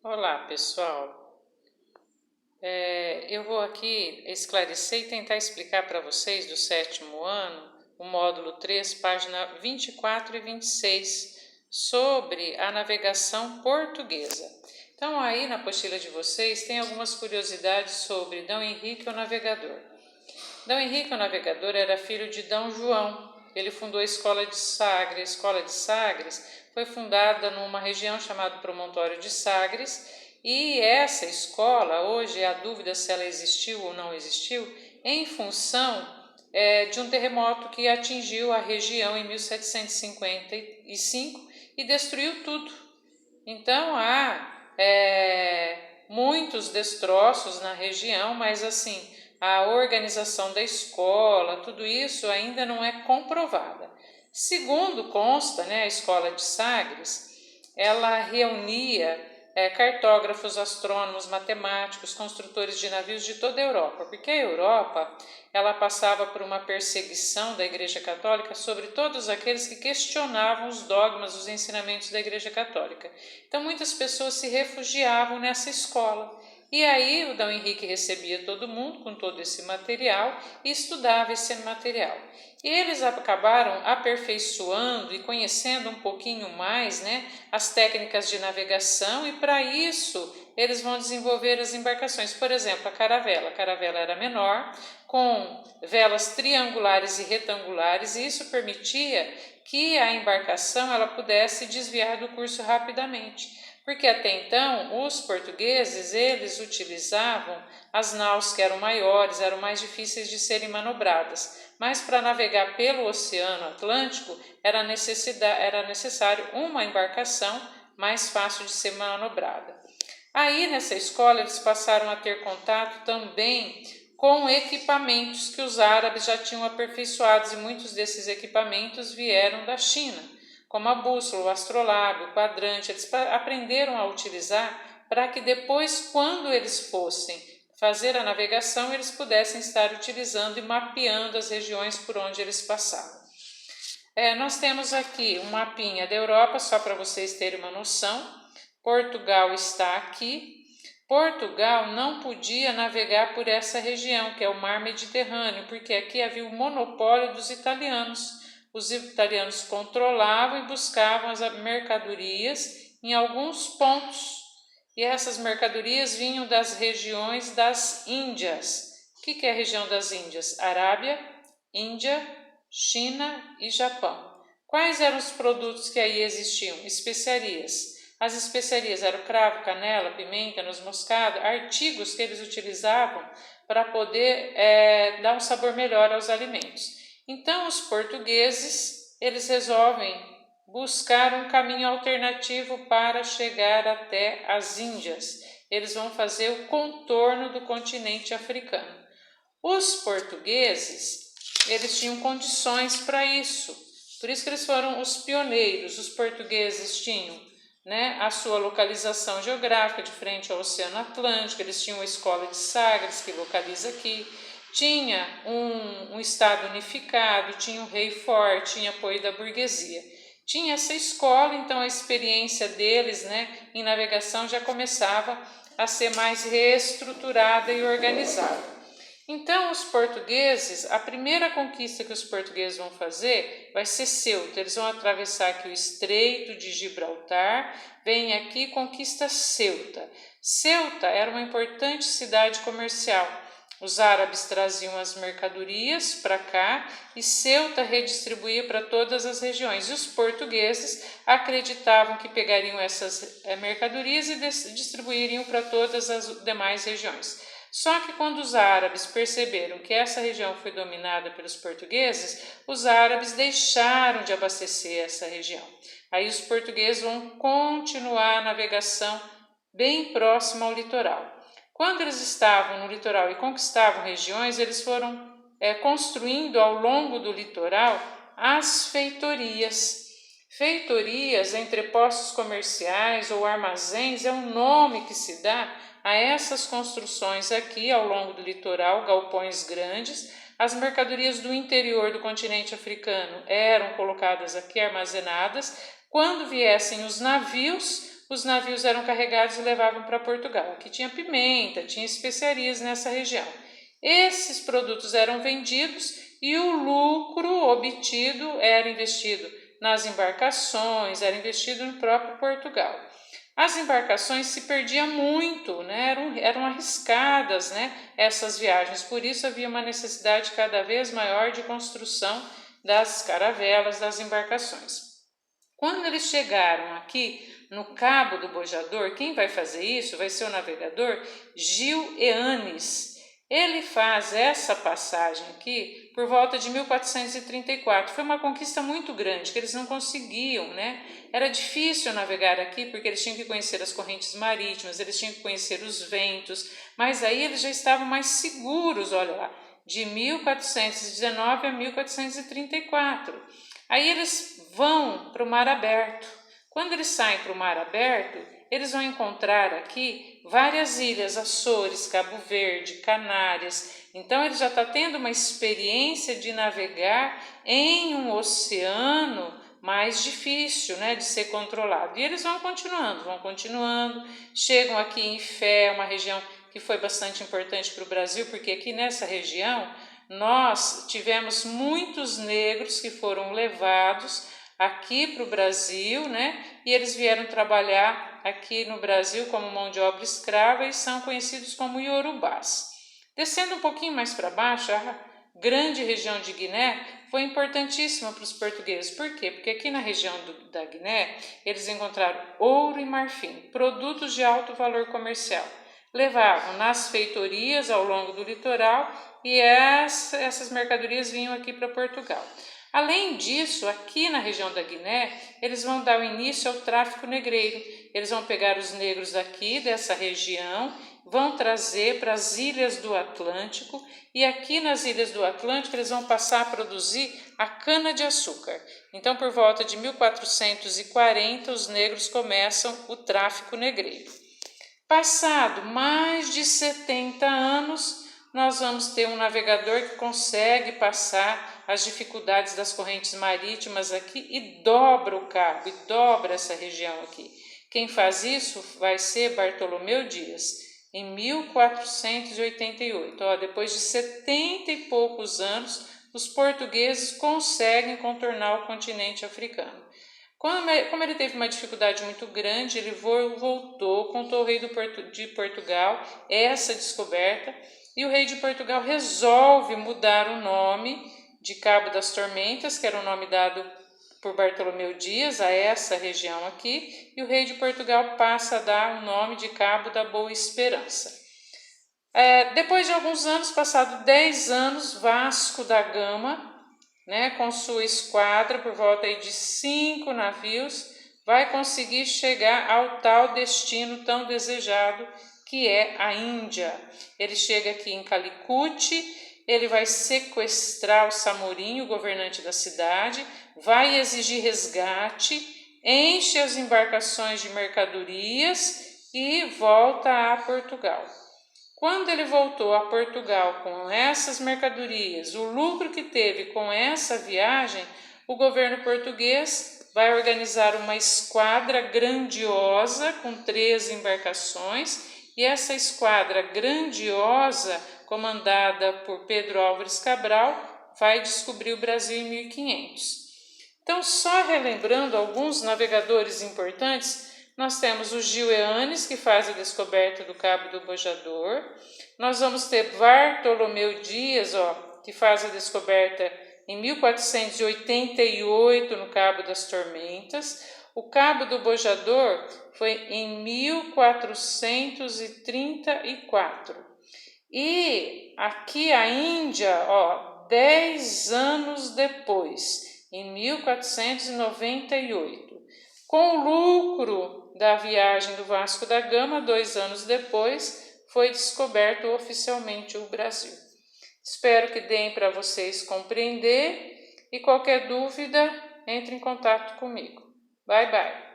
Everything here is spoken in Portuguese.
Olá, pessoal. Eu vou aqui esclarecer e tentar explicar para vocês do 7º ano, o módulo 3, página 24 e 26, sobre a navegação portuguesa. Então, aí na apostila de vocês tem algumas curiosidades sobre D. Henrique o Navegador. D. Henrique o Navegador era filho de D. João. Ele fundou a Escola de Sagres. A Escola de Sagres foi fundada numa região chamada Promontório de Sagres, e essa escola, hoje há dúvida se ela existiu ou não existiu, em função de um terremoto que atingiu a região em 1755 e destruiu tudo. Então há muitos destroços na região, mas assim, a organização da escola, tudo isso ainda não é comprovada. Segundo consta, a Escola de Sagres, ela reunia cartógrafos, astrônomos, matemáticos, construtores de navios de toda a Europa, porque a Europa ela passava por uma perseguição da Igreja Católica sobre todos aqueles que questionavam os dogmas, os ensinamentos da Igreja Católica. Então muitas pessoas se refugiavam nessa escola. E aí o D. Henrique recebia todo mundo com todo esse material e estudava esse material. E eles acabaram aperfeiçoando e conhecendo um pouquinho mais, as técnicas de navegação, e para isso eles vão desenvolver as embarcações. Por exemplo, a caravela. A caravela era menor, com velas triangulares e retangulares, e isso permitia que a embarcação ela pudesse desviar do curso rapidamente. Porque até então os portugueses eles utilizavam as naus que eram maiores, eram mais difíceis de serem manobradas, mas para navegar pelo Oceano Atlântico era necessário uma embarcação mais fácil de ser manobrada. Aí nessa escola eles passaram a ter contato também com equipamentos que os árabes já tinham aperfeiçoados, e muitos desses equipamentos vieram da China, como a bússola, o astrolábio, o quadrante. Eles aprenderam a utilizar para que depois, quando eles fossem fazer a navegação, eles pudessem estar utilizando e mapeando as regiões por onde eles passavam. Nós temos aqui um mapinha da Europa, só para vocês terem uma noção. Portugal está aqui. Portugal não podia navegar por essa região, que é o Mar Mediterrâneo, porque aqui havia o monopólio dos italianos. Os italianos controlavam e buscavam as mercadorias em alguns pontos, e essas mercadorias vinham das regiões das Índias. O que é a região das Índias? Arábia, Índia, China e Japão. Quais eram os produtos que aí existiam? Especiarias. As especiarias eram cravo, canela, pimenta, noz moscada, artigos que eles utilizavam para poder dar um sabor melhor aos alimentos. Então os portugueses eles resolvem buscar um caminho alternativo para chegar até as Índias. Eles vão fazer o contorno do continente africano. Os portugueses eles tinham condições para isso, por isso que eles foram os pioneiros. Os portugueses tinham a sua localização geográfica de frente ao Oceano Atlântico, eles tinham a Escola de Sagres, que localiza aqui, tinha um Estado unificado, tinha um rei forte, tinha apoio da burguesia. Tinha essa escola, então a experiência deles em navegação já começava a ser mais reestruturada e organizada. Então, os portugueses, a primeira conquista que os portugueses vão fazer vai ser Ceuta. Eles vão atravessar aqui o Estreito de Gibraltar, vem aqui e conquista Ceuta. Ceuta era uma importante cidade comercial. Os árabes traziam as mercadorias para cá e Ceuta redistribuía para todas as regiões. E os portugueses acreditavam que pegariam essas mercadorias e distribuiriam para todas as demais regiões. Só que quando os árabes perceberam que essa região foi dominada pelos portugueses, os árabes deixaram de abastecer essa região. Aí os portugueses vão continuar a navegação bem próximo ao litoral. Quando eles estavam no litoral e conquistavam regiões, eles foram construindo ao longo do litoral as feitorias. Feitorias, entrepostos comerciais ou armazéns, é um nome que se dá a essas construções aqui ao longo do litoral, galpões grandes. As mercadorias do interior do continente africano eram colocadas aqui, armazenadas. Quando viessem os navios os navios eram carregados e levavam para Portugal. Aqui tinha pimenta, tinha especiarias nessa região. Esses produtos eram vendidos e o lucro obtido era investido nas embarcações, era investido no próprio Portugal. As embarcações se perdiam muito, né? eram arriscadas, né? Essas viagens, por isso havia uma necessidade cada vez maior de construção das caravelas, das embarcações. Quando eles chegaram aqui no Cabo do Bojador, quem vai fazer isso vai ser o navegador Gil Eanes. Ele faz essa passagem aqui por volta de 1434. Foi uma conquista muito grande, que eles não conseguiam, né? Era difícil navegar aqui porque eles tinham que conhecer as correntes marítimas, eles tinham que conhecer os ventos, mas aí eles já estavam mais seguros, olha lá, de 1419 a 1434. Aí eles vão para o mar aberto. Quando eles saem para o mar aberto, eles vão encontrar aqui várias ilhas, Açores, Cabo Verde, Canárias. Então ele já está tendo uma experiência de navegar em um oceano mais difícil, né, de ser controlado. E eles vão continuando, chegam aqui em Fé, uma região que foi bastante importante para o Brasil, porque aqui nessa região nós tivemos muitos negros que foram levados aqui para o Brasil, né? E eles vieram trabalhar aqui no Brasil como mão de obra escrava e são conhecidos como iorubás. Descendo um pouquinho mais para baixo, a grande região de Guiné foi importantíssima para os portugueses. Por quê? Porque aqui na região da Guiné eles encontraram ouro e marfim, produtos de alto valor comercial. Levavam nas feitorias ao longo do litoral e essas mercadorias vinham aqui para Portugal. Além disso, aqui na região da Guiné, eles vão dar o início ao tráfico negreiro. Eles vão pegar os negros daqui, dessa região, vão trazer para as ilhas do Atlântico e aqui nas ilhas do Atlântico eles vão passar a produzir a cana-de-açúcar. Então, por volta de 1440, os negros começam o tráfico negreiro. Passado mais de 70 anos, nós vamos ter um navegador que consegue passar as dificuldades das correntes marítimas aqui e dobra o cabo, e dobra essa região aqui. Quem faz isso vai ser Bartolomeu Dias, em 1488. Depois de 70 e poucos anos, os portugueses conseguem contornar o continente africano. Como ele teve uma dificuldade muito grande, ele voltou, contou ao rei de Portugal essa descoberta, e o rei de Portugal resolve mudar o nome de Cabo das Tormentas, que era o nome dado por Bartolomeu Dias a essa região aqui, e o rei de Portugal passa a dar o nome de Cabo da Boa Esperança. Depois de alguns anos, passado 10 anos, Vasco da Gama, né, com sua esquadra, por volta aí de 5 navios, vai conseguir chegar ao tal destino tão desejado, que é a Índia. Ele chega aqui em Calicut, ele vai sequestrar o Samorim, o governante da cidade, vai exigir resgate, enche as embarcações de mercadorias e volta a Portugal. Quando ele voltou a Portugal com essas mercadorias, o lucro que teve com essa viagem, o governo português vai organizar uma esquadra grandiosa com 3 embarcações, e essa esquadra grandiosa, comandada por Pedro Álvares Cabral, vai descobrir o Brasil em 1500. Então, só relembrando alguns navegadores importantes, nós temos o Gil Eanes, que faz a descoberta do Cabo do Bojador. Nós vamos ter Bartolomeu Dias, que faz a descoberta em 1488 no Cabo das Tormentas. O Cabo do Bojador foi em 1434. E aqui a Índia, 10 anos depois, em 1498. Com o lucro da viagem do Vasco da Gama, 2 anos depois, foi descoberto oficialmente o Brasil. Espero que deem para vocês compreender e qualquer dúvida, entre em contato comigo. Bye, bye!